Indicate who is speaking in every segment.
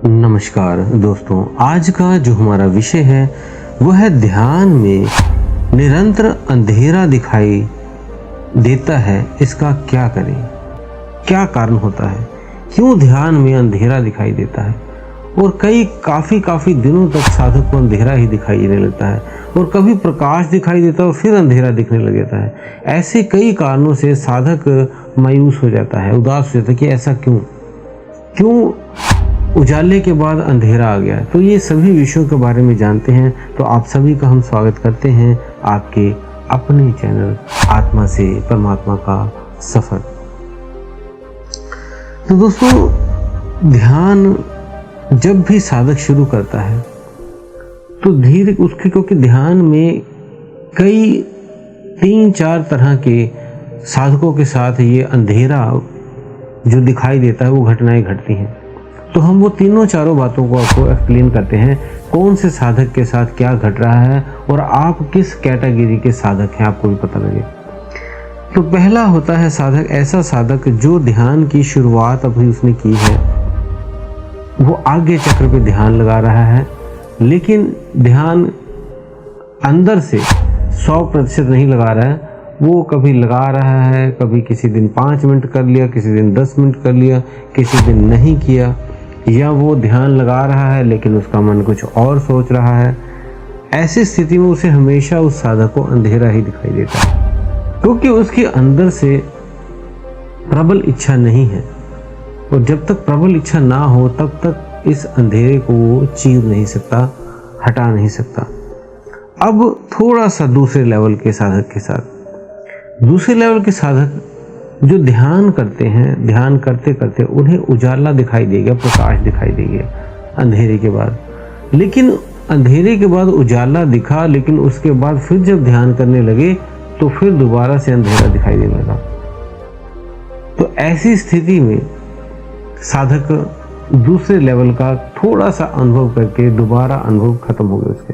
Speaker 1: नमस्कार दोस्तों, आज का जो हमारा विषय है वह है ध्यान में निरंतर अंधेरा दिखाई देता है, इसका क्या करें, क्या कारण होता है, क्यों ध्यान में अंधेरा दिखाई देता है। और काफ़ी दिनों तक साधक को अंधेरा ही दिखाई देने लगता है और कभी प्रकाश दिखाई देता है और फिर अंधेरा दिखने लग जाता है। ऐसे कई कारणों से साधक मायूस हो जाता है, उदास हो जाता है कि ऐसा क्यों उजाले के बाद अंधेरा आ गया। तो ये सभी विषयों के बारे में जानते हैं। तो आप सभी का हम स्वागत करते हैं आपके अपने चैनल आत्मा से परमात्मा का सफर। तो दोस्तों, ध्यान जब भी साधक शुरू करता है तो धीरे उसके, क्योंकि ध्यान में कई 3-4 तरह के साधकों के साथ ये अंधेरा जो दिखाई देता है वो घटनाएं घटती हैं। तो हम वो तीनों-चारों बातों को आपको एक्सप्लेन करते हैं, कौन से साधक के साथ क्या घट रहा है और आप किस कैटेगरी के साधक हैं, आपको भी पता लगे। तो पहला होता है साधक, ऐसा साधक जो ध्यान की शुरुआत अभी उसने की है, वो आगे चक्र पे ध्यान लगा रहा है, लेकिन ध्यान अंदर से 100% नहीं लगा रहा है। वो कभी लगा रहा है, कभी किसी दिन 5 मिनट कर लिया, किसी दिन 10 मिनट कर लिया, किसी दिन नहीं किया, या वो ध्यान लगा रहा है लेकिन उसका मन कुछ और सोच रहा है। ऐसी स्थिति में उसे हमेशा उस साधक को अंधेरा ही दिखाई देता है, क्योंकि उसके अंदर से प्रबल इच्छा नहीं है। और जब तक प्रबल इच्छा ना हो तब तक इस अंधेरे को वो चीर नहीं सकता, हटा नहीं सकता। अब थोड़ा सा दूसरे लेवल के साधक के साथ, दूसरे लेवल के साधक जो ध्यान करते हैं, ध्यान करते करते उन्हें उजाला दिखाई देगा, प्रकाश दिखाई देगा अंधेरे के बाद। लेकिन अंधेरे के बाद उजाला दिखा, लेकिन उसके बाद फिर जब ध्यान करने लगे तो फिर दोबारा से अंधेरा दिखाई देने लगा। तो ऐसी स्थिति में साधक दूसरे लेवल का थोड़ा सा अनुभव करके दोबारा अनुभव खत्म हो गया उसके,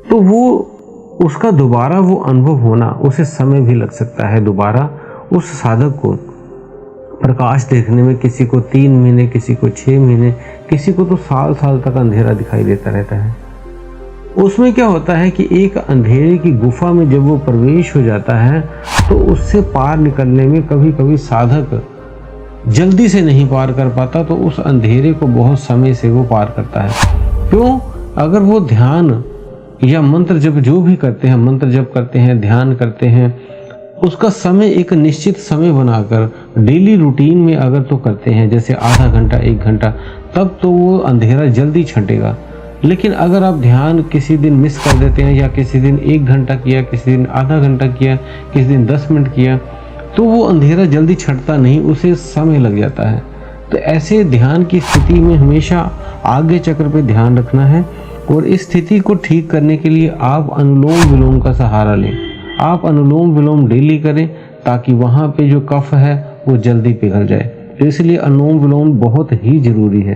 Speaker 1: तो वो उसका दोबारा वो अनुभव होना, उसे समय भी लग सकता है। दोबारा उस साधक को प्रकाश देखने में किसी को 3 महीने, किसी को 6 महीने, किसी को तो साल तक अंधेरा दिखाई देता रहता है। उसमें क्या होता है कि एक अंधेरे की गुफा में जब वो प्रवेश हो जाता है तो उससे पार निकलने में कभी कभी साधक जल्दी से नहीं पार कर पाता, तो उस अंधेरे को बहुत समय से वो पार करता है। क्यों? अगर वो ध्यान या मंत्र जप जो भी करते हैं, मंत्र जप करते हैं, ध्यान करते हैं, उसका समय एक निश्चित समय बनाकर डेली रूटीन में अगर तो करते हैं, जैसे आधा घंटा 1 घंटा, तब तो वो अंधेरा जल्दी छंटेगा। लेकिन अगर आप ध्यान किसी दिन मिस कर देते हैं, या किसी दिन 1 घंटा किया, किसी दिन आधा घंटा किया, किसी दिन 10 मिनट किया, तो वो अंधेरा जल्दी छंटता नहीं, उसे समय लग जाता है। तो ऐसे ध्यान की स्थिति में हमेशा आगे चक्र पे ध्यान रखना है। और इस स्थिति को ठीक करने के लिए आप अनुलोम विलोम का सहारा लें। आप अनुलोम विलोम डेली करें ताकि वहाँ पे जो कफ है वो जल्दी पिघल जाए। तो इसलिए अनुलोम विलोम बहुत ही जरूरी है।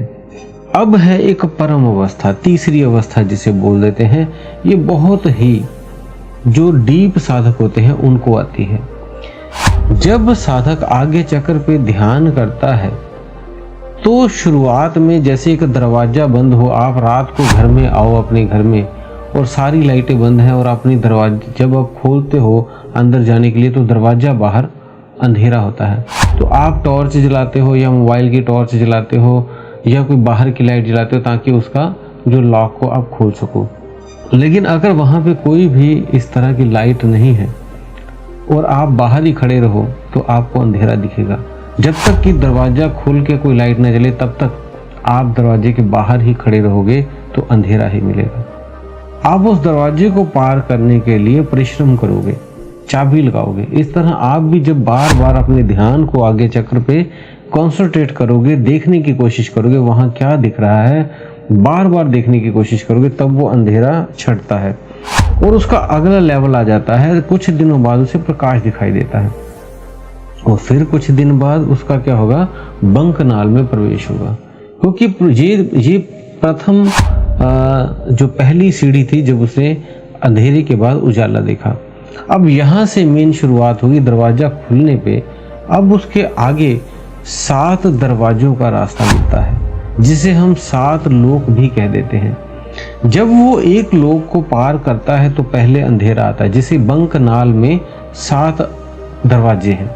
Speaker 1: अब है एक परम अवस्था, तीसरी अवस्था जिसे बोल देते हैं। ये बहुत ही जो डीप साधक होते हैं उनको आती है। जब साधक आगे चक्र पे ध्यान करता है तो शुरुआत में जैसे एक दरवाजा बंद हो, आप रात को घर में आओ अपने घर में और सारी लाइटें बंद हैं, और अपनी दरवाजा जब आप खोलते हो अंदर जाने के लिए तो दरवाजा बाहर अंधेरा होता है। तो आप टॉर्च जलाते हो या मोबाइल की टॉर्च जलाते हो या कोई बाहर की लाइट जलाते हो ताकि उसका जो लॉक को आप खोल सको। लेकिन अगर वहाँ पे कोई भी इस तरह की लाइट नहीं है और आप बाहर ही खड़े रहो तो आपको अंधेरा दिखेगा। जब तक कि दरवाजा खोल के कोई लाइट न जले तब तक आप दरवाजे के बाहर ही खड़े रहोगे तो अंधेरा ही मिलेगा। आप उस दरवाजे को पार करने के लिए परिश्रम करोगे, चाबी लगाओगे। इस तरह आप भी जब बार बार अपने ध्यान को आगे चक्र पे कॉन्सेंट्रेट करोगे, देखने की कोशिश करोगे वहाँ क्या दिख रहा है, बार बार देखने की कोशिश करोगे, तब वो अंधेरा छटता है और उसका अगला लेवल आ जाता है। कुछ दिनों बाद उसे प्रकाश दिखाई देता है और फिर कुछ दिन बाद उसका क्या होगा, बंक नाल में प्रवेश होगा। क्योंकि ये प्रथम जो पहली सीढ़ी थी जब उसने अंधेरे के बाद उजाला देखा। अब यहाँ से मेन शुरुआत होगी दरवाजा खुलने पे। अब उसके आगे 7 दरवाजों का रास्ता मिलता है। जिसे हम 7 लोक भी कह देते हैं। जब वो एक लोक को पार करता है तो पहले अंधेरा आता है। जैसे बंकनाल में 7 दरवाजे हैं,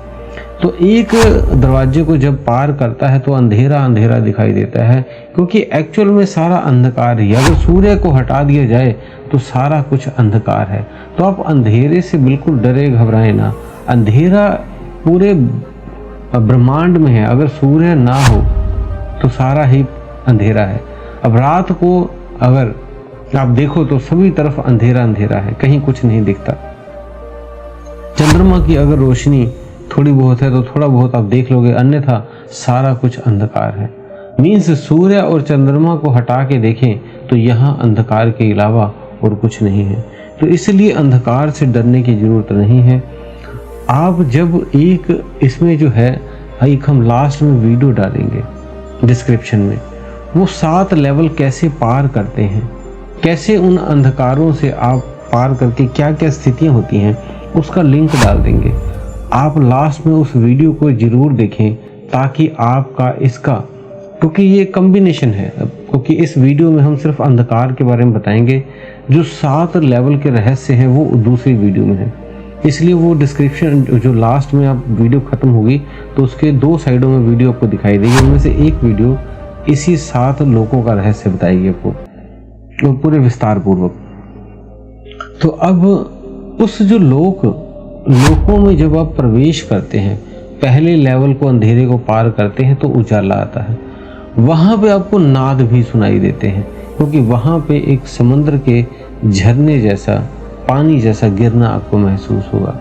Speaker 1: तो एक दरवाजे को जब पार करता है तो अंधेरा अंधेरा दिखाई देता है, क्योंकि एक्चुअल में सारा अंधकार ही। अगर सूर्य को हटा दिया जाए तो सारा कुछ अंधकार है। तो आप अंधेरे से बिल्कुल डरे घबराए ना। अंधेरा पूरे ब्रह्मांड में है। अगर सूर्य ना हो तो सारा ही अंधेरा है। अब रात को अगर आप देखो तो सभी तरफ अंधेरा अंधेरा है, कहीं कुछ नहीं दिखता। चंद्रमा की अगर रोशनी थोड़ी बहुत है तो थोड़ा बहुत आप देख लोगे, अन्यथा सारा कुछ अंधकार है। मीन्स सूर्य और चंद्रमा को हटा के देखें तो यहाँ अंधकार के अलावा और कुछ नहीं है। तो इसलिए अंधकार से डरने की जरूरत नहीं है। आप जब एक इसमें जो है, एक हम लास्ट में वीडियो डालेंगे डिस्क्रिप्शन में, वो 7 लेवल कैसे पार करते हैं, कैसे उन अंधकारों से आप पार करके क्या क्या स्थितियां होती हैं, उसका लिंक डाल देंगे। आप लास्ट में उस वीडियो को जरूर देखें ताकि आपका इसका, क्योंकि ये कॉम्बिनेशन है, क्योंकि इस वीडियो में हम सिर्फ अंधकार के बारे में बताएंगे। जो 7 लेवल के रहस्य हैं वो दूसरी वीडियो में है, इसलिए वो डिस्क्रिप्शन जो लास्ट में आप वीडियो खत्म होगी तो उसके 2 साइडों में वीडियो आपको दिखाई देगी। उनमें से एक वीडियो इसी 7 लोकों का रहस्य बताएगी आपको, वो पूरे विस्तार पूर्वक। तो अब उस जो लोकों में जब आप प्रवेश करते हैं, पहले लेवल को अंधेरे को पार करते हैं तो उजाला आता है। वहां पे आपको नाद भी सुनाई देते हैं, क्योंकि वहां पे एक समुद्र के झरने जैसा, पानी जैसा गिरना आपको महसूस होगा।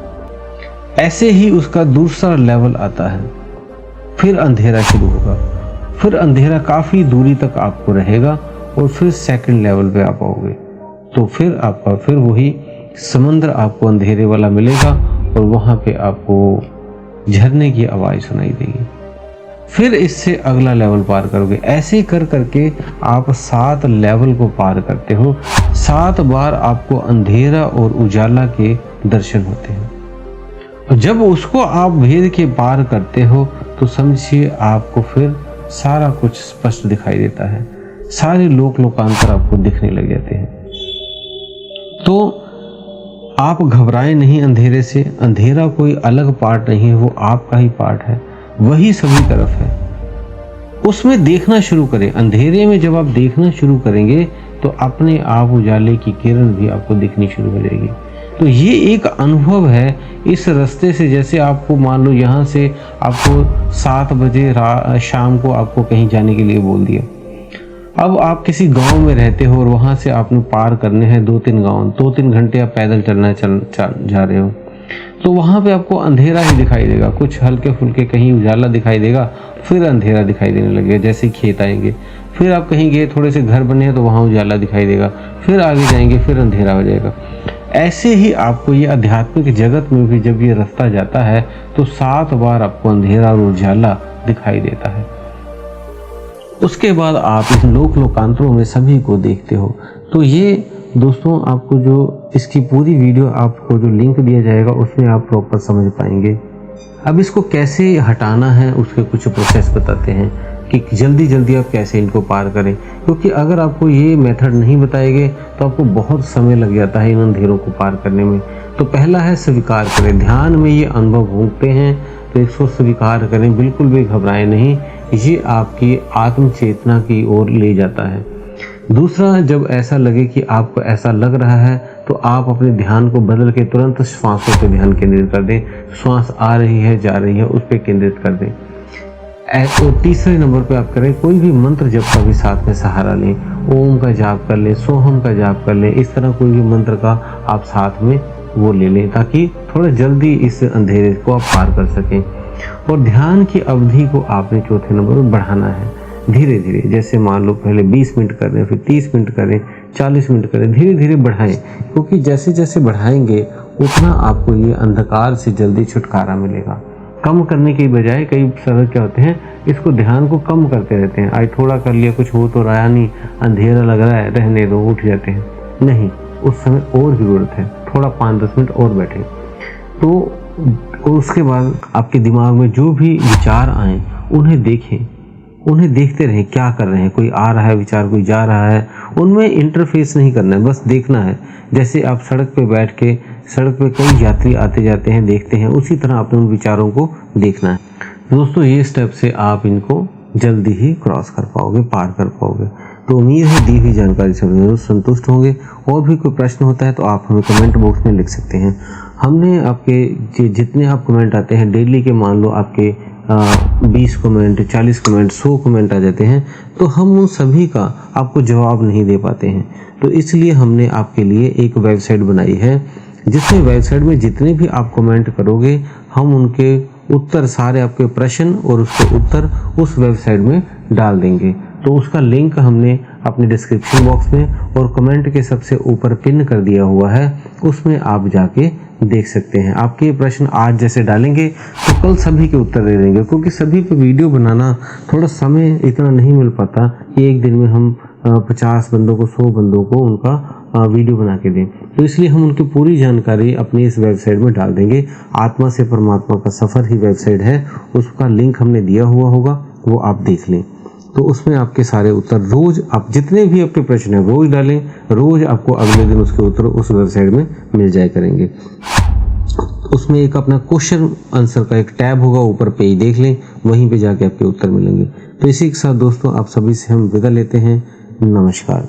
Speaker 1: ऐसे ही उसका दूसरा लेवल आता है, फिर अंधेरा शुरू होगा, फिर अंधेरा काफी दूरी तक आपको रहेगा और फिर सेकंड लेवल पे आप आओगे तो फिर आपका फिर वही समुद्र आपको अंधेरे वाला मिलेगा और वहां पे आपको झरने की आवाज सुनाई देगी। फिर इससे अगला लेवल पार करोगे। ऐसे कर करके आप 7 लेवल को पार करते हो। 7 बार आपको अंधेरा और उजाला के दर्शन होते हैं। और जब उसको आप भेद के पार करते हो तो समझिए आपको फिर सारा कुछ स्पष्ट दिखाई देता है। सारे लोकांतर आपको दिखने लग जाते हैं। तो आप घबराएं नहीं अंधेरे से। अंधेरा कोई अलग पार्ट नहीं है, वो आपका ही पार्ट है, वही सभी तरफ है। उसमें देखना शुरू करें। अंधेरे में जब आप देखना शुरू करेंगे तो अपने आप उजाले की किरण भी आपको दिखनी शुरू हो जाएगी। तो ये एक अनुभव है इस रास्ते से। जैसे आपको मान लो यहाँ से आपको 7 बजे शाम को आपको कहीं जाने के लिए बोल दिया। अब आप किसी गांव में रहते हो और वहां से आपने पार करने हैं 2-3 गांव, 2-3 घंटे आप पैदल जा रहे हो, तो वहां पे आपको अंधेरा ही दिखाई देगा। कुछ हल्के फुल्के कहीं उजाला दिखाई देगा, फिर अंधेरा दिखाई देने लगेगा। जैसे खेत आएंगे, फिर आप कहीं गए, थोड़े से घर बने हैं तो वहां उजाला दिखाई देगा, फिर आगे जाएंगे फिर अंधेरा हो जाएगा। ऐसे ही आपको ये आध्यात्मिक जगत में भी जब ये रास्ता जाता है तो 7 बार आपको अंधेरा और उजाला दिखाई देता है। उसके बाद आप इस लोकांतरों में सभी को देखते हो। तो ये दोस्तों आपको जो इसकी पूरी वीडियो आपको जो लिंक दिया जाएगा उसमें आप प्रॉपर समझ पाएंगे। अब इसको कैसे हटाना है उसके कुछ प्रोसेस बताते हैं कि जल्दी जल्दी आप कैसे इनको पार करें, क्योंकि अगर आपको ये मेथड नहीं बताएंगे तो आपको बहुत समय लग जाता है इन अंधेरों को पार करने में। तो पहला है स्वीकार करें। ध्यान में ये अनुभव भोगते हैं तो इसको स्वीकार करें, बिल्कुल भी घबराएं नहीं। ये आपकी आत्म चेतना की ओर ले जाता है। दूसरा, जब ऐसा लगे कि आपको ऐसा लग रहा है तो आप अपने ध्यान को बदल के तुरंत श्वासों पे ध्यान केंद्रित कर दें। श्वास आ रही है जा रही है उस पर केंद्रित कर दें। और तीसरे नंबर पे आप करें कोई भी मंत्र जप का भी साथ में सहारा लें। ओम का जाप कर लें, सोहम का जाप कर लें, इस तरह कोई भी मंत्र का आप साथ में वो ले लें ताकि थोड़ा जल्दी इस अंधेरे को आप पार कर सकें। और ध्यान की अवधि को आपने चौथे नंबर पर बढ़ाना है धीरे धीरे। जैसे मान लो पहले 20 मिनट करें, फिर 30 मिनट करें, 40 मिनट करें, धीरे धीरे बढ़ाएं, क्योंकि जैसे जैसे बढ़ाएंगे उतना आपको ये अंधकार से जल्दी छुटकारा मिलेगा। कम करने की बजाय कई सारे क्या होते हैं, इसको ध्यान को कम करते रहते हैं। आज थोड़ा कर लिया, कुछ हो तो रहा नहीं, अंधेरा लग रहा है, रहने दो, उठ जाते हैं। नहीं, उस समय और ज़रूरत है, थोड़ा 5-10 मिनट और बैठे। तो उसके बाद आपके दिमाग में जो भी विचार आए उन्हें देखें उन्हें देखते रहें क्या कर रहे हैं, कोई आ रहा है विचार, कोई जा रहा है, उनमें इंटरफेस नहीं करना है, बस देखना है। जैसे आप सड़क पे बैठ के, सड़क पे कई यात्री आते जाते हैं, देखते हैं, उसी तरह आपने उन विचारों को देखना है। दोस्तों ये स्टेप से आप इनको जल्दी ही क्रॉस कर पाओगे, पार कर पाओगे। तो उम्मीद है दी हुई जानकारी से जरूर संतुष्ट होंगे। और भी कोई प्रश्न होता है तो आप हमें कमेंट बॉक्स में लिख सकते हैं। हमने आपके जितने आप कमेंट आते हैं डेली के, मान लो आपके 20 कमेंट, 40 कमेंट, 100 कमेंट आ जाते हैं, तो हम उन सभी का आपको जवाब नहीं दे पाते हैं। तो इसलिए हमने आपके लिए एक वेबसाइट बनाई है, जिसमें वेबसाइट में जितने भी आप कमेंट करोगे, हम उनके उत्तर, सारे आपके प्रश्न और उसके उत्तर उस वेबसाइट में डाल देंगे। तो उसका लिंक हमने अपने डिस्क्रिप्शन बॉक्स में और कमेंट के सबसे ऊपर पिन कर दिया हुआ है, उसमें आप जाके देख सकते हैं। आपके प्रश्न आज जैसे डालेंगे तो कल सभी के उत्तर दे देंगे, क्योंकि सभी पे वीडियो बनाना थोड़ा समय इतना नहीं मिल पाता कि एक दिन में हम 50 बंदों को, 100 बंदों को उनका वीडियो बना के दें। तो इसलिए हम उनकी पूरी जानकारी अपनी इस वेबसाइट में डाल देंगे। आत्मा से परमात्मा का सफ़र ही वेबसाइट है, उसका लिंक हमने दिया हुआ होगा, वो आप देख लें। तो उसमें आपके सारे उत्तर रोज, आप जितने भी आपके प्रश्न हैं रोज डालें, रोज आपको अगले दिन उसके उत्तर उस वेबसाइट में मिल जाया करेंगे। उसमें एक अपना क्वेश्चन आंसर का एक टैब होगा, ऊपर पेज देख लें, वहीं पे जाके आपके उत्तर मिलेंगे। तो इसी के साथ दोस्तों आप सभी से हम विदा लेते हैं। नमस्कार।